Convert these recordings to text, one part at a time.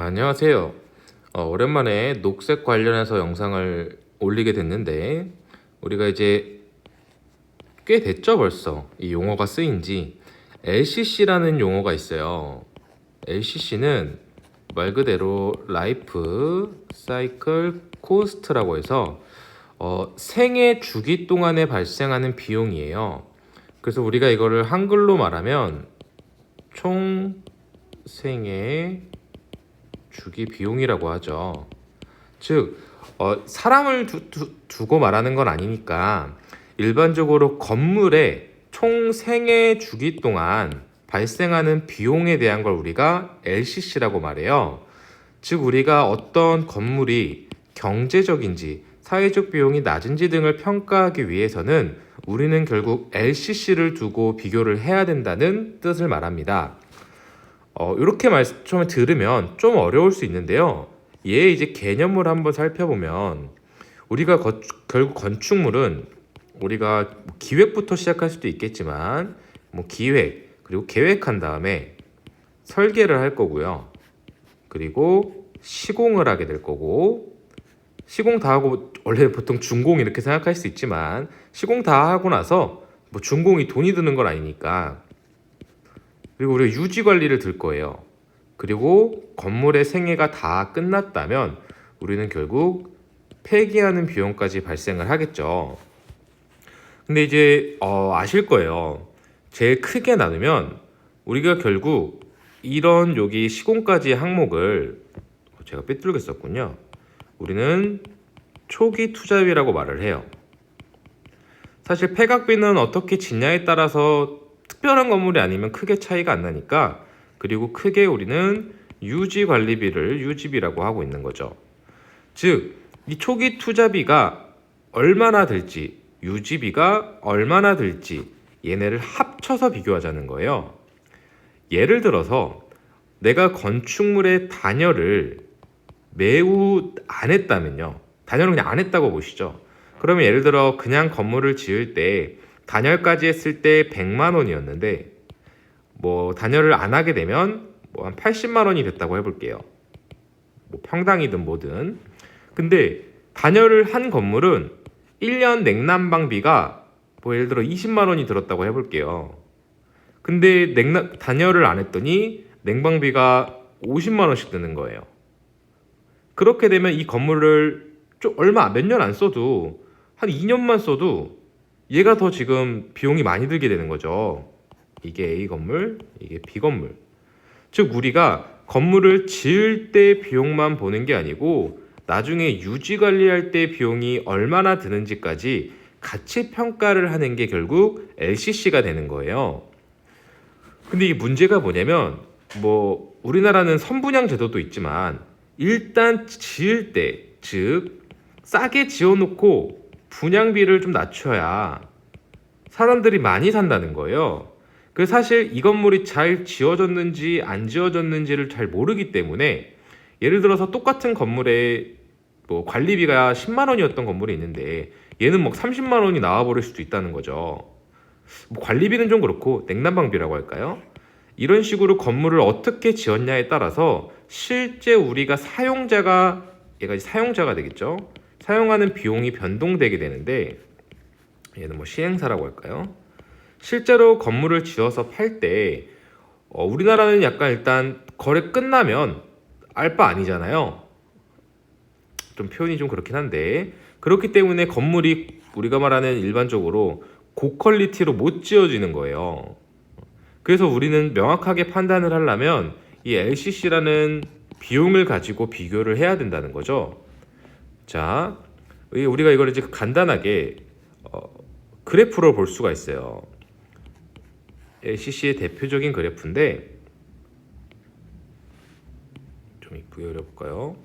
안녕하세요. 오랜만에 녹색 관련해서 영상을 올리게 됐는데 우리가 이제 꽤 됐죠 벌써 이 용어가 쓰인 지. LCC라는 용어가 있어요. LCC는 말 그대로 라이프 사이클 코스트라고 해서 생애 주기 동안에 발생하는 비용이에요. 그래서 우리가 이거를 한글로 말하면 총 생애 주기 비용이라고 하죠. 즉 사람을 두고 말하는 건 아니니까 일반적으로 건물의 총 생애 주기 동안 발생하는 비용에 대한 걸 우리가 LCC라고 말해요. 즉 우리가 어떤 건물이 경제적인지 사회적 비용이 낮은지 등을 평가하기 위해서는 우리는 결국 LCC를 두고 비교를 해야 된다는 뜻을 말합니다. 이렇게 처음에 들으면 좀 어려울 수 있는데요. 얘 이제 개념을 한번 살펴보면 우리가 결국 건축물은 우리가 기획부터 시작할 수도 있겠지만 기획 그리고 계획한 다음에 설계를 할 거고요. 그리고 시공을 하게 될 거고, 시공 다 하고 원래 보통 준공 이렇게 생각할 수 있지만 시공 다 하고 나서 준공이 돈이 드는 건 아니니까, 그리고 우리가 유지 관리를 들 거예요. 그리고 건물의 생애가 다 끝났다면 우리는 결국 폐기하는 비용까지 발생을 하겠죠. 근데 이제 아실 거예요. 제일 크게 나누면 우리가 결국 이런 여기 시공까지 항목을 제가 삐뚤게 썼군요. 우리는 초기 투자비라고 말을 해요. 사실 폐각비는 어떻게 짓냐에 따라서 특별한 건물이 아니면 크게 차이가 안 나니까, 그리고 크게 우리는 유지관리비를 유지비라고 하고 있는 거죠. 즉, 이 초기 투자비가 얼마나 들지, 유지비가 얼마나 들지, 얘네를 합쳐서 비교하자는 거예요. 예를 들어서 내가 건축물의 단열을 매우 안 했다면요. 단열을 그냥 안 했다고 보시죠. 그러면 예를 들어 그냥 건물을 지을 때 단열까지 했을 때 100만 원이었는데 단열을 안 하게 되면 한 80만 원이 됐다고 해볼게요. 평당이든 뭐든. 근데 단열을 한 건물은 1년 냉난방비가 예를 들어 20만 원이 들었다고 해볼게요. 근데 단열을 안 했더니 냉방비가 50만 원씩 드는 거예요. 그렇게 되면 이 건물을 몇 년 안 써도 한 2년만 써도 얘가 더 지금 비용이 많이 들게 되는 거죠. 이게 A 건물, 이게 B 건물. 즉 우리가 건물을 지을 때 비용만 보는 게 아니고 나중에 유지 관리할 때 비용이 얼마나 드는지까지 같이 평가를 하는 게 결국 LCC가 되는 거예요. 근데 이게 문제가 뭐냐면 우리나라는 선분양 제도도 있지만 일단 지을 때, 즉 싸게 지어놓고 분양비를 좀 낮춰야 사람들이 많이 산다는 거예요. 그래서 사실 이 건물이 잘 지어졌는지 안 지어졌는지를 잘 모르기 때문에, 예를 들어서 똑같은 건물에 관리비가 10만 원이었던 건물이 있는데 얘는 30만 원이 나와버릴 수도 있다는 거죠. 관리비는 좀 그렇고 냉난방비라고 할까요? 이런 식으로 건물을 어떻게 지었냐에 따라서 실제 우리가 얘가 사용자가 되겠죠. 사용하는 비용이 변동되게 되는데, 얘는 시행사라고 할까요? 실제로 건물을 지어서 팔 때 우리나라는 약간 일단 거래 끝나면 알 바 아니잖아요. 좀 표현이 좀 그렇긴 한데, 그렇기 때문에 건물이 우리가 말하는 일반적으로 고퀄리티로 못 지어지는 거예요. 그래서 우리는 명확하게 판단을 하려면 이 LCC라는 비용을 가지고 비교를 해야 된다는 거죠. 자, 우리가 이걸 이제 간단하게 그래프로 볼 수가 있어요. LCC의 대표적인 그래프인데, 좀 이쁘게 그려볼까요?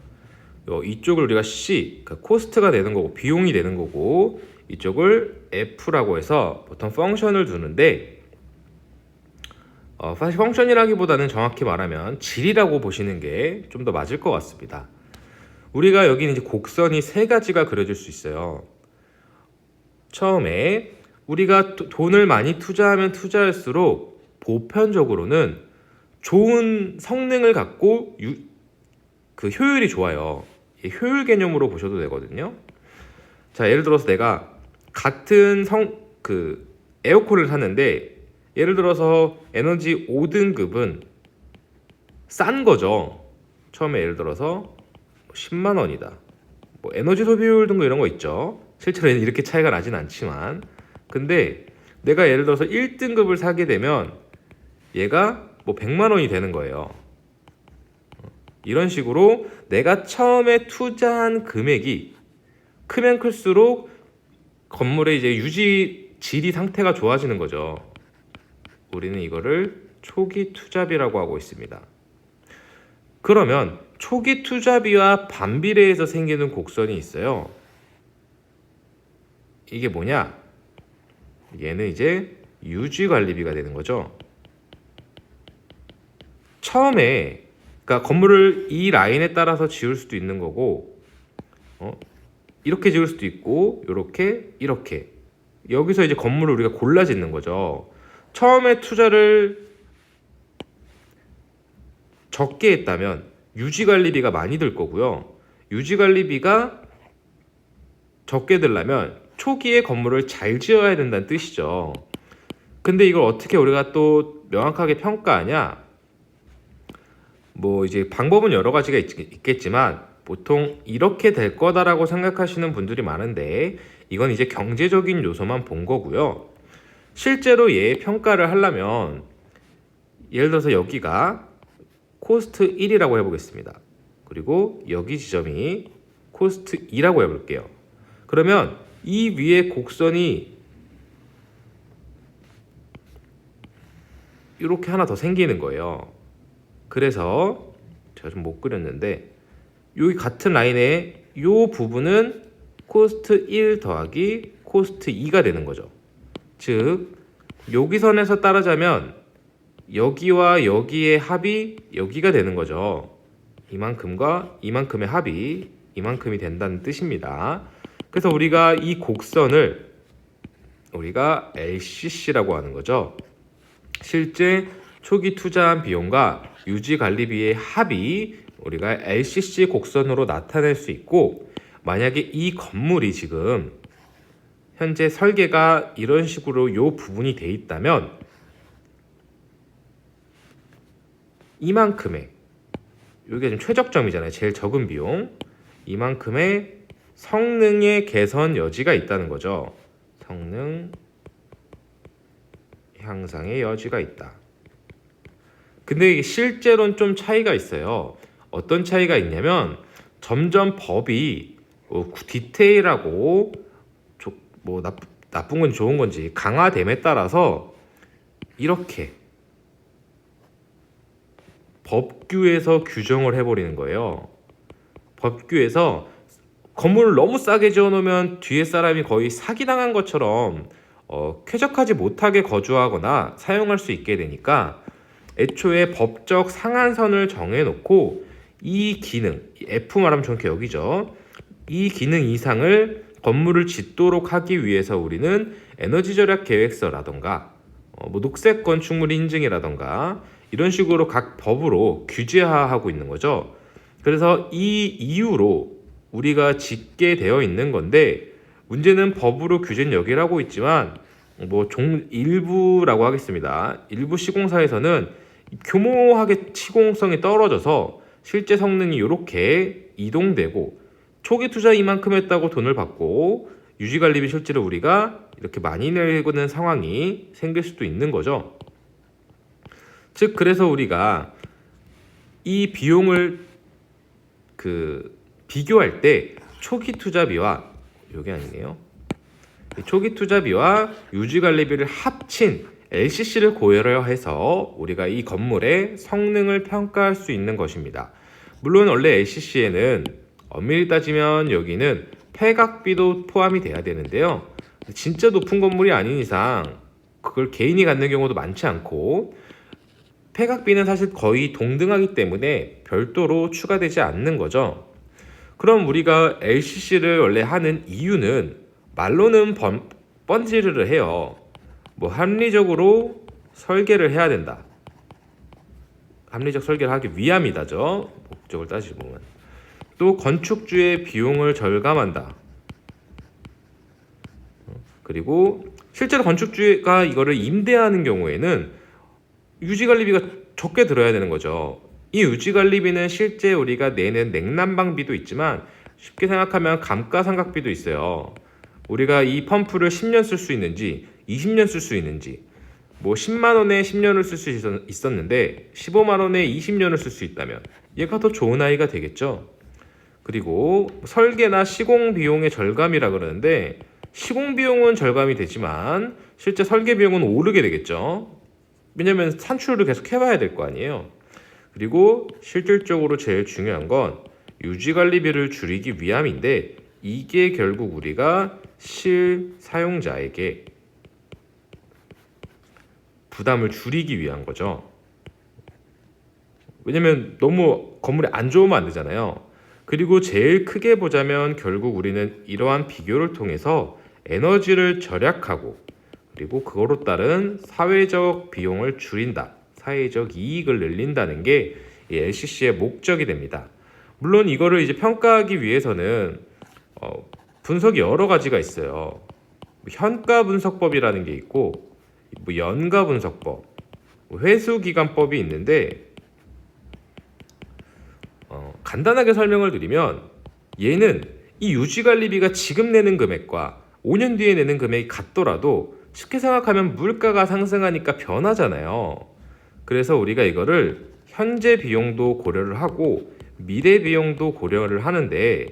이쪽을 우리가 C, 그러니까 코스트가 되는 거고 비용이 되는 거고, 이쪽을 F라고 해서 보통 펑션을 두는데, 사실 펑션이라기보다는 정확히 말하면 질이라고 보시는 게 좀 더 맞을 것 같습니다. 우리가 여기는 이제 곡선이 세 가지가 그려질 수 있어요. 처음에 우리가 돈을 많이 투자하면 투자할수록 보편적으로는 좋은 성능을 갖고 그 효율이 좋아요. 이 효율 개념으로 보셔도 되거든요. 자, 예를 들어서 내가 같은 에어컨을 샀는데 예를 들어서 에너지 5등급은 싼 거죠. 처음에 예를 들어서 10만 원이다. 뭐 에너지 소비율 등급 이런 거 있죠. 실제로는 이렇게 차이가 나진 않지만, 근데 내가 예를 들어서 1등급을 사게 되면 얘가 뭐 100만 원이 되는 거예요. 이런 식으로 내가 처음에 투자한 금액이 크면 클수록 건물의 이제 유지 질이 상태가 좋아지는 거죠. 우리는 이거를 초기 투자비라고 하고 있습니다. 그러면 초기 투자비와 반비례해서 생기는 곡선이 있어요. 이게 뭐냐? 얘는 이제 유지관리비가 되는 거죠. 처음에 그러니까 건물을 이 라인에 따라서 지을 수도 있는 거고, 이렇게 지을 수도 있고, 이렇게 여기서 이제 건물을 우리가 골라 짓는 거죠. 처음에 투자를 적게 했다면 유지관리비가 많이 들 거고요. 유지관리비가 적게 들려면 초기에 건물을 잘 지어야 된다는 뜻이죠. 근데 이걸 어떻게 우리가 또 명확하게 평가하냐? 뭐 이제 방법은 여러 가지가 있겠지만 보통 이렇게 될 거다라고 생각하시는 분들이 많은데, 이건 이제 경제적인 요소만 본 거고요. 실제로 얘 평가를 하려면 예를 들어서 여기가 코스트 1이라고 해보겠습니다. 그리고 여기 지점이 코스트 2라고 해볼게요. 그러면 이 위에 곡선이 이렇게 하나 더 생기는 거예요. 그래서 제가 좀 못 그렸는데 여기 같은 라인에 이 부분은 코스트 1 더하기 코스트 2가 되는 거죠. 즉 여기 선에서 따르자면 여기와 여기의 합이 여기가 되는 거죠. 이만큼과 이만큼의 합이 이만큼이 된다는 뜻입니다. 그래서 우리가 이 곡선을 우리가 LCC라고 하는 거죠. 실제 초기 투자한 비용과 유지관리비의 합이 우리가 LCC 곡선으로 나타낼 수 있고, 만약에 이 건물이 지금 현재 설계가 이런 식으로 이 부분이 돼 있다면 이만큼의, 이게 지금 최적점이잖아요. 제일 적은 비용, 이만큼의 성능의 개선 여지가 있다는 거죠. 성능 향상의 여지가 있다. 근데 이게 실제로는 좀 차이가 있어요. 어떤 차이가 있냐면 점점 법이 디테일하고 뭐 나쁜 건지 좋은 건지 강화됨에 따라서 이렇게 법규에서 규정을 해버리는 거예요. 법규에서 건물을 너무 싸게 지어놓으면 뒤에 사람이 거의 사기당한 것처럼 쾌적하지 못하게 거주하거나 사용할 수 있게 되니까 애초에 법적 상한선을 정해놓고 이 기능, F 말하면 정확히 여기죠. 이 기능 이상을 건물을 짓도록 하기 위해서 우리는 에너지 절약 계획서라던가 뭐 녹색 건축물 인증이라던가 이런 식으로 각 법으로 규제하고 있는 거죠. 그래서 이 이유로 우리가 짓게 되어 있는 건데, 문제는 법으로 규제는 여기를 하고 있지만 뭐 일부라고 하겠습니다. 일부 시공사에서는 교모하게 시공성이 떨어져서 실제 성능이 이렇게 이동되고 초기 투자 이만큼 했다고 돈을 받고 유지관리비 실제로 우리가 이렇게 많이 내고는 상황이 생길 수도 있는 거죠. 즉 그래서 우리가 이 비용을 비교할 때 초기 투자비와 이게 아니네요. 초기 투자비와 유지관리비를 합친 LCC를 고려해서 우리가 이 건물의 성능을 평가할 수 있는 것입니다. 물론 원래 LCC에는 엄밀히 따지면 여기는 폐각비도 포함이 돼야 되는데요. 진짜 높은 건물이 아닌 이상 그걸 개인이 갖는 경우도 많지 않고, 폐각비는 사실 거의 동등하기 때문에 별도로 추가되지 않는 거죠. 그럼 우리가 LCC를 원래 하는 이유는 말로는 번지르르 해요. 뭐 합리적으로 설계를 해야 된다. 합리적 설계를 하기 위함이다죠. 국적을 따지보면. 또 건축주의 비용을 절감한다. 그리고 실제로 건축주가 이거를 임대하는 경우에는 유지관리비가 적게 들어야 되는 거죠. 이 유지관리비는 실제 우리가 내는 냉난방비도 있지만 쉽게 생각하면 감가상각비도 있어요. 우리가 이 펌프를 10년 쓸 수 있는지 20년 쓸 수 있는지, 뭐 10만 원에 10년을 쓸 수 있었는데 15만 원에 20년을 쓸 수 있다면 얘가 더 좋은 아이가 되겠죠. 그리고 설계나 시공 비용의 절감이라 그러는데, 시공 비용은 절감이 되지만 실제 설계 비용은 오르게 되겠죠. 왜냐면 산출을 계속 해봐야 될 거 아니에요. 그리고 실질적으로 제일 중요한 건 유지관리비를 줄이기 위함인데, 이게 결국 우리가 실사용자에게 부담을 줄이기 위한 거죠. 왜냐면 너무 건물이 안 좋으면 안 되잖아요. 그리고 제일 크게 보자면 결국 우리는 이러한 비교를 통해서 에너지를 절약하고, 그리고 그거로 따른 사회적 비용을 줄인다, 사회적 이익을 늘린다는 게 이 LCC의 목적이 됩니다. 물론 이거를 이제 평가하기 위해서는 분석이 여러 가지가 있어요. 현가 분석법이라는 게 있고, 뭐 연가 분석법, 회수기간법이 있는데, 간단하게 설명을 드리면 얘는 이 유지관리비가 지금 내는 금액과 5년 뒤에 내는 금액이 같더라도 쉽게 생각하면 물가가 상승하니까 변하잖아요. 그래서 우리가 이거를 현재 비용도 고려를 하고 미래 비용도 고려를 하는데,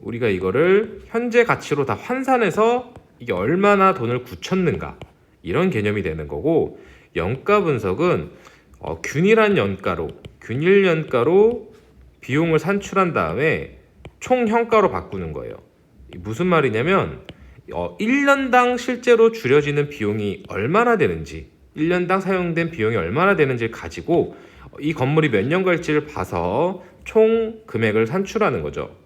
우리가 이거를 현재 가치로 다 환산해서 이게 얼마나 돈을 굳혔는가, 이런 개념이 되는 거고, 연가 분석은 균일한 연가로, 균일 연가로 비용을 산출한 다음에 총 현가로 바꾸는 거예요. 무슨 말이냐면 1년당 실제로 줄여지는 비용이 얼마나 되는지, 1년당 사용된 비용이 얼마나 되는지를 가지고 이 건물이 몇 년 갈지를 봐서 총 금액을 산출하는 거죠.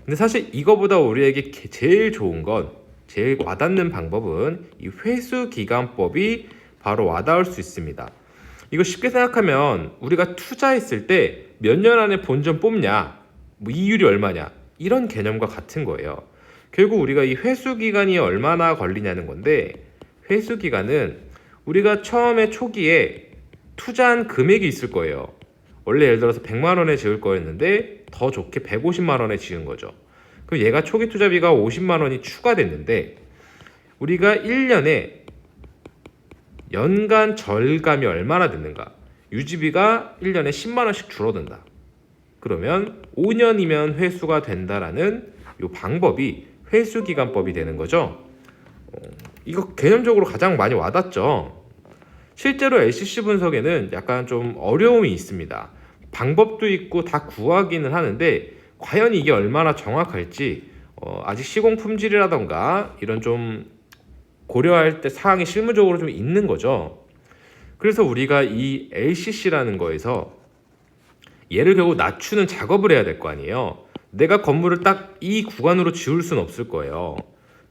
근데 사실 이거보다 우리에게 제일 좋은 건, 제일 와닿는 방법은 이 회수기간법이 바로 와닿을 수 있습니다. 이거 쉽게 생각하면 우리가 투자했을 때 몇 년 안에 본전 뽑냐, 뭐 이율이 얼마냐, 이런 개념과 같은 거예요. 결국 우리가 이 회수기간이 얼마나 걸리냐는 건데, 회수기간은 우리가 처음에 초기에 투자한 금액이 있을 거예요. 원래 예를 들어서 100만 원에 지을 거였는데 더 좋게 150만 원에 지은 거죠. 그럼 얘가 초기 투자비가 50만 원이 추가됐는데, 우리가 1년에 연간 절감이 얼마나 됐는가, 유지비가 1년에 10만 원씩 줄어든다. 그러면 5년이면 회수가 된다라는 이 방법이 회수기간법이 되는 거죠. 이거 개념적으로 가장 많이 와닿죠. 실제로 LCC 분석에는 약간 좀 어려움이 있습니다. 방법도 있고 다 구하기는 하는데 과연 이게 얼마나 정확할지 아직 시공 품질이라던가 이런 좀 고려할 때 사항이 실무적으로 좀 있는 거죠. 그래서 우리가 이 LCC라는 거에서 얘를 결국 낮추는 작업을 해야 될 거 아니에요. 내가 건물을 딱 이 구간으로 지을 수는 없을 거예요.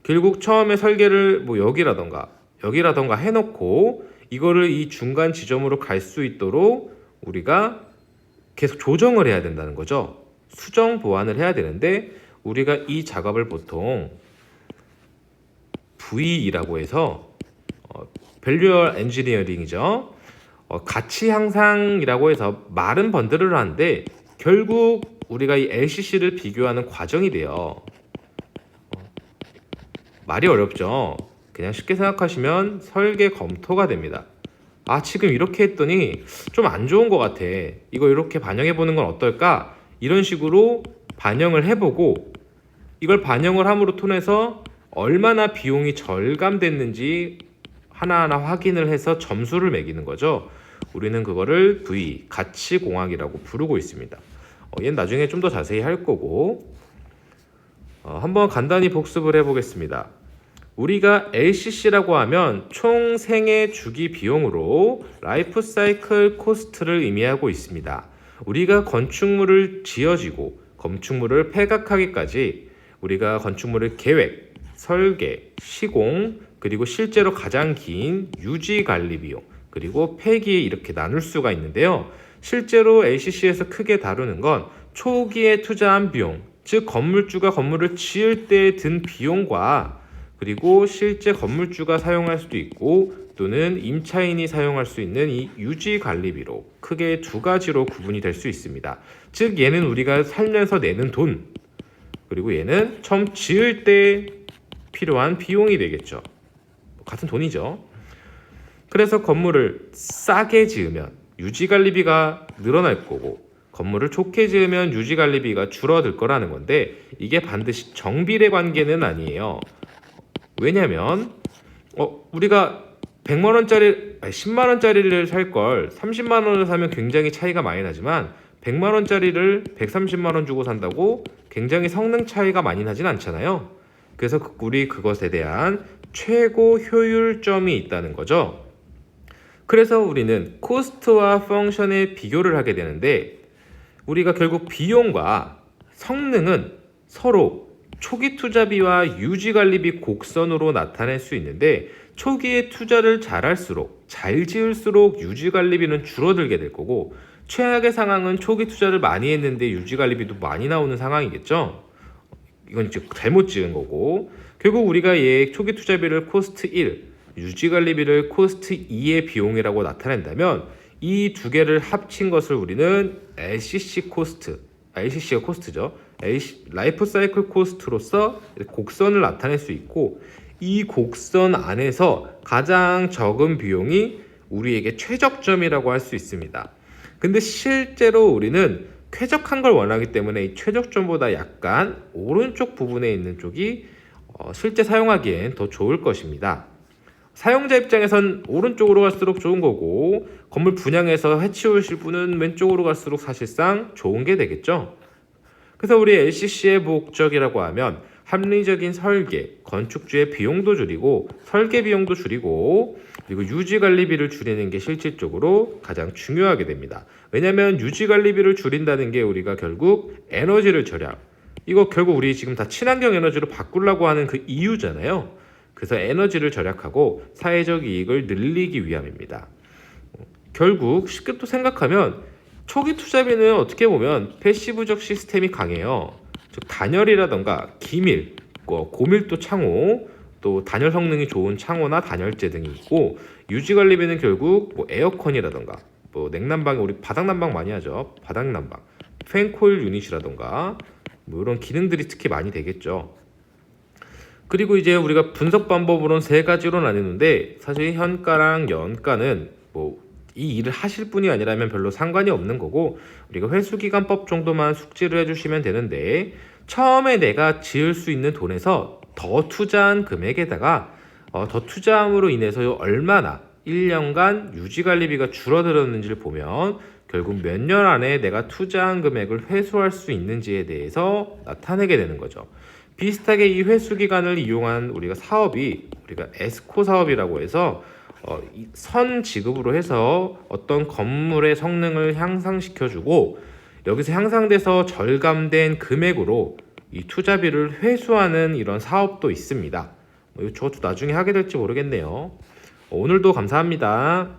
결국 처음에 설계를 뭐 여기라던가 해놓고 이거를 이 중간 지점으로 갈 수 있도록 우리가 계속 조정을 해야 된다는 거죠. 수정 보완을 해야 되는데, 우리가 이 작업을 보통 VE라고 해서 밸류얼 엔지니어링이죠. 가치 향상이라고 해서 말은 번들을 하는데 결국 우리가 이 LCC를 비교하는 과정이 돼요. 말이 어렵죠. 그냥 쉽게 생각하시면 설계 검토가 됩니다. 아, 지금 이렇게 했더니 좀 안 좋은 것 같아, 이거 이렇게 반영해 보는 건 어떨까, 이런 식으로 반영을 해보고, 이걸 반영을 함으로 통해서 얼마나 비용이 절감됐는지 하나하나 확인을 해서 점수를 매기는 거죠. 우리는 그거를 V, 가치공학이라고 부르고 있습니다. 얘는 나중에 좀 더 자세히 할 거고, 한번 간단히 복습을 해보겠습니다. 우리가 LCC라고 하면 총 생애 주기 비용으로 라이프 사이클 코스트를 의미하고 있습니다. 우리가 건축물을 지어지고 건축물을 폐각하기까지 우리가 건축물을 계획, 설계, 시공, 그리고 실제로 가장 긴 유지 관리 비용, 그리고 폐기, 이렇게 나눌 수가 있는데요. 실제로 LCC에서 크게 다루는 건 초기에 투자한 비용, 즉 건물주가 건물을 지을 때 든 비용과 그리고 실제 건물주가 사용할 수도 있고 또는 임차인이 사용할 수 있는 이 유지관리비로 크게 두 가지로 구분이 될 수 있습니다. 즉 얘는 우리가 살면서 내는 돈, 그리고 얘는 처음 지을 때 필요한 비용이 되겠죠. 같은 돈이죠. 그래서 건물을 싸게 지으면 유지관리비가 늘어날 거고 건물을 좋게 지으면 유지관리비가 줄어들 거라는 건데 이게 반드시 정비례 관계는 아니에요. 왜냐면 우리가 100만 원짜리 10만 원짜리를 살 걸 30만 원을 사면 굉장히 차이가 많이 나지만 100만 원짜리를 130만 원 주고 산다고 굉장히 성능 차이가 많이 나진 않잖아요. 그래서 우리 그것에 대한 최고 효율점이 있다는 거죠. 그래서 우리는 코스트와 펑션의 비교를 하게 되는데 우리가 결국 비용과 성능은 서로 초기 투자비와 유지관리비 곡선으로 나타낼 수 있는데 초기에 투자를 잘할수록 잘 지을수록 유지관리비는 줄어들게 될 거고 최악의 상황은 초기 투자를 많이 했는데 유지관리비도 많이 나오는 상황이겠죠. 이건 이제 잘못 지은 거고 결국 우리가 얘 초기 투자비를 코스트 1, 유지관리비를 코스트 2의 비용이라고 나타낸다면 이 두 개를 합친 것을 우리는 LCC 코스트, LCC가 코스트죠. 라이프 사이클 코스트로서 곡선을 나타낼 수 있고 이 곡선 안에서 가장 적은 비용이 우리에게 최적점이라고 할 수 있습니다. 근데 실제로 우리는 쾌적한 걸 원하기 때문에 이 최적점보다 약간 오른쪽 부분에 있는 쪽이 실제 사용하기엔 더 좋을 것입니다. 사용자 입장에선 오른쪽으로 갈수록 좋은 거고 건물 분양해서 해치우실 분은 왼쪽으로 갈수록 사실상 좋은 게 되겠죠. 그래서 우리 LCC의 목적이라고 하면 합리적인 설계, 건축주의 비용도 줄이고 설계 비용도 줄이고 그리고 유지관리비를 줄이는 게 실질적으로 가장 중요하게 됩니다. 왜냐하면 유지관리비를 줄인다는 게 우리가 결국 에너지를 절약, 이거 결국 우리 지금 다 친환경 에너지로 바꾸려고 하는 그 이유잖아요. 그래서 에너지를 절약하고 사회적 이익을 늘리기 위함입니다. 결국 쉽게 또 생각하면 초기 투자비는 어떻게 보면 패시브적 시스템이 강해요. 즉 단열이라던가 기밀, 고밀도 창호, 또 단열 성능이 좋은 창호나 단열재 등이 있고 유지관리비는 결국 에어컨이라던가 냉난방에 우리 바닥난방 많이 하죠. 바닥난방, 팬코일 유닛이라던가 이런 기능들이 특히 많이 되겠죠. 그리고 이제 우리가 분석 방법으로는 세 가지로 나뉘는데 사실 현가랑 연가는 이 일을 하실 분이 아니라면 별로 상관이 없는 거고 우리가 회수기간법 정도만 숙지를 해주시면 되는데 처음에 내가 지을 수 있는 돈에서 더 투자한 금액에다가 더 투자함으로 인해서 얼마나 1년간 유지관리비가 줄어들었는지를 보면 결국 몇 년 안에 내가 투자한 금액을 회수할 수 있는지에 대해서 나타내게 되는 거죠. 비슷하게 이 회수기간을 이용한 우리가 사업이 우리가 에스코 사업이라고 해서 선 지급으로 해서 어떤 건물의 성능을 향상시켜주고 여기서 향상돼서 절감된 금액으로 이 투자비를 회수하는 이런 사업도 있습니다. 저것도 나중에 하게 될지 모르겠네요. 오늘도 감사합니다.